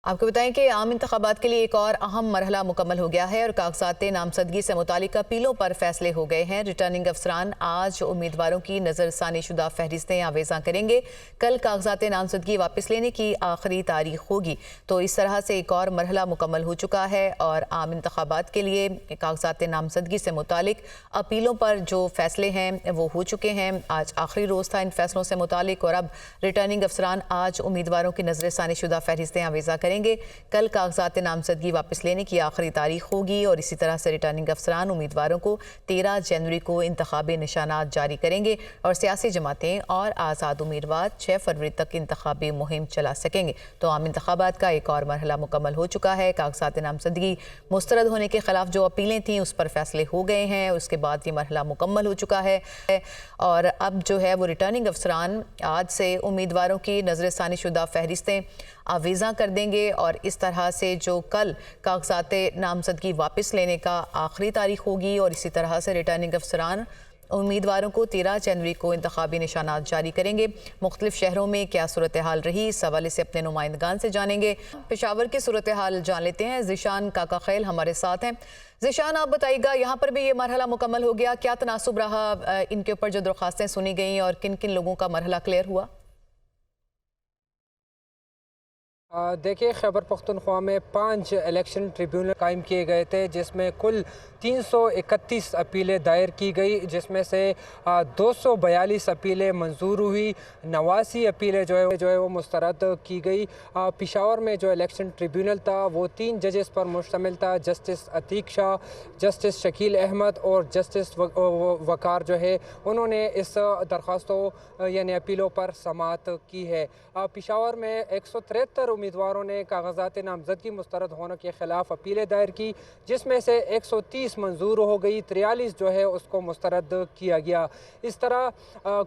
आपको बताएं कि आम इंतखाबात के लिए एक और अहम मरहला मुकम्मल हो गया है और कागजात नामजदगी से मुतालिक अपीलों पर फैसले हो गए हैं। रिटर्निंग अफसरान आज उम्मीदवारों की नज़रसानी शुदा फहरिस्तें आवेज़ा करेंगे। कल कागजात नामजदगी वापस लेने की आखिरी तारीख होगी। तो इस तरह से एक और मरहला मुकम्मल हो चुका है और आम इंतखाबात के लिए कागजात नामजदगी से मुतालिक अपीलों पर जो फैसले हैं वो हो चुके हैं। आज आखिरी रोज़ था इन फैसलों से मुतालिक और अब रिटर्निंग अफसरान आज उम्मीदवारों की नज़रसानी शुदा फहरिस्तें आवेज़ा करेंगे। कल कागजात नामजदगी वापस लेने की आखिरी तारीख होगी और इसी तरह से रिटर्निंग अफसरान उम्मीदवारों को 13 जनवरी को इंतखाबी निशानात जारी करेंगे और सियासी जमातें और आज़ाद उम्मीदवार 6 फरवरी तक इंतखाबी मुहिम चला सकेंगे। तो आम इंतखाबात का एक और मरहला मुकम्मल हो चुका है। कागजात नामजदगी मुस्तरद होने के खिलाफ जो अपीलें थीं उस पर फैसले हो गए हैं। उसके बाद ये मरहला मुकम्मल हो चुका है और अब जो है वो रिटर्निंग अफसरान आज से उम्मीदवारों की नज़रसानी शुदा फहरिस्तें आवेज़ा कर देंगे और इस तरह से जो कल कागजात नामजदगी वापस लेने का आखिरी तारीख होगी और इसी तरह से रिटर्निंग अफसरान उम्मीदवारों को 13 जनवरी को इंतखाबी निशानात जारी करेंगे। मुख्तलिफ शहरों में क्या सूरत हाल रही, इस हवाले से अपने नुमाइंदगान से जानेंगे। पेशावर की सूरत हाल जान लेते हैं। ज़ीशान काका खैल हमारे साथ हैं। ज़ीशान, आप बताइएगा, यहाँ पर भी ये मरहला मुकम्मल हो गया, क्या तनासुब रहा इनके ऊपर जो दरख्वास्तें सुनी गई और किन किन लोगों का मरहला क्लियर हुआ? देखिए, खैबर पख्तूनख्वा में 5 इलेक्शन ट्रिब्यूनल कायम किए गए थे, जिसमें कुल 331 अपीलें दायर की गई, जिसमें से 242 अपीलें मंजूर हुई, 89 अपीलें जो है वो मुस्तरद की गई। पेशावर में जो इलेक्शन ट्रिब्यूनल था वो 3 जजेस पर मुश्तमिल था, जस्टिस अतीक शाह, जस्टिस शकील अहमद और जस्टिस वकार जो है उन्होंने इस दरख्वास्तों यानी अपीलों पर समाअत की है। पेशावर में 173 उम्मीदवारों ने कागजात नामजदगी मुस्तरद होने के खिलाफ अपीलें दायर की, जिसमें से 130 मंजूर हो गई, 43 जो है उसको मुस्तरद किया गया। इस तरह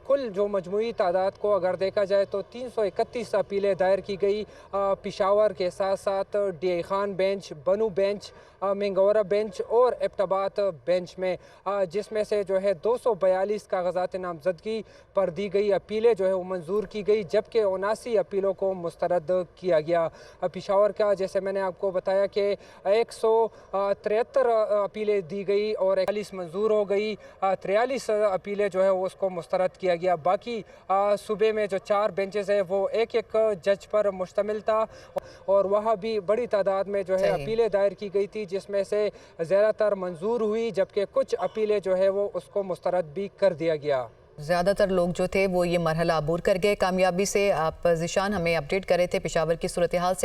कुल जो मजमूई तादाद को अगर देखा जाए तो 331 अपीलें दायर की गई। पेशावर के साथ साथ डी खान बेंच, बनू बेंच, मिंगौरा बेंच और एबटाबाद बेंच में, जिसमें से जो है 242 कागजात नामजदगी पर दी गई अपीलें जो है वो मंजूर की गई, जबकि 79 अपीलों को मुस्तरद किया गया। पेशावर का जैसे मैंने आपको बताया कि 173 अपीलें दी गई और 41 मंजूर हो गई, 43 अपीलें जो है उसको मुस्तरद किया गया। बाकी सूबे में जो 4 बेंचेस है वो एक जज पर मुश्तमिल था और वहाँ भी बड़ी तादाद में जो है अपीलें दायर की गई थी, जिसमें से ज़्यादातर मंजूर हुई, जबकि कुछ अपीलें जो है वो उसको मुस्तरद भी कर दिया गया। ज़्यादातर लोग जो थे वो ये मरहला अबूर कर गए कामयाबी से। आप ज़ीशान हमें अपडेट कर रहे थे पेशावर की सूरत हाल से।